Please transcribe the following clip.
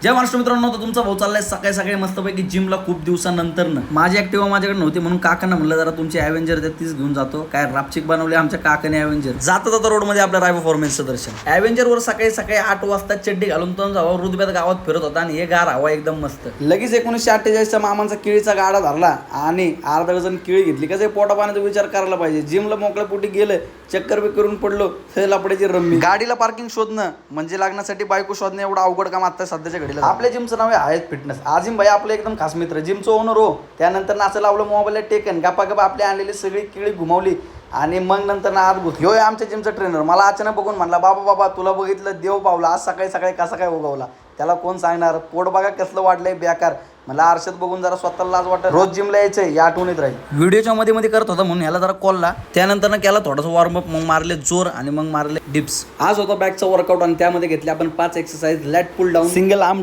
जय महाराष्ट्र मित्रांनो, तर तुमचा भाऊ चाललाय सकाळी सकाळी मस्तपैकी जिमला खूप दिवसानंतर माझी ऍक्टिव्हा माझ्याकडे नव्हती म्हणून काकांना म्हणलं जरा तुमची ॲव्हेंजर आहे तीच घेऊन जातो. काय रापचिक बनवली आमच्या काकाने ॲव्हेंजर. जाता जाता रोडमध्ये आपल्या राय परफॉर्मन्सचं दर्शन. ॲव्हेंजरवर सकाळी सकाळी 8 वाजता चड्डी घालून तो जावा रुदब्यात गावात फिरत होता आणि हे गार हवा एकदम मस्त. लगेच 1948चा मामांचा केळीचा गाडा धरला आणि अर्धा डझन केळी घेतली. कसं पोटा पाण्याचा विचार करायला पाहिजे. जिमला मोकळ्या पोटी गेलं, चक्कर बी करून पडलो हे लपड्याची रम्मी. गाडीला पार्किंग शोधणं म्हणजे लागण्यासाठी बायको शोधणं एवढं अवघड काम आता सध्याच्या घडीला. आपल्या जिमचं नाव आहे हायत फिटनेस. आजिम भाई आपले एकदम खास मित्र, जिमचं ओनर हो. त्यानंतर नाचं लावलं मोबाईलला टेकन, गप्पा गप्पा आपली आणलेली सगळी केळी घुमावली आणि मग नंतर ना आत घुस. ह्यो आहे आमच्या जिमचा ट्रेनर. मला अचानक बघून म्हणला, बाबा तुला बघितलं देव पावला, आज सकाळी सकाळी कसा काय उगवला. त्याला कोण सांगणार, पोट बघा कसलं वाटलंय बेकार. मला आरशात बघून जरा स्वतःला लाज वाटत. रोज जिमला यायचंय या आठवणीत राहील. व्हिडिओच्या मध्ये करत होता म्हणून ह्याला जरा कॉलला. त्यानंतर ना केला थोडासा वॉर्मअप, मग मारले जोर आणि मग मारले डिप्स. आज होता बॅकचा वर्कआउट आणि त्यामध्ये घेतले आपण 5 एक्सरसाइज. लॅट पुल डाऊन, सिंगल आर्म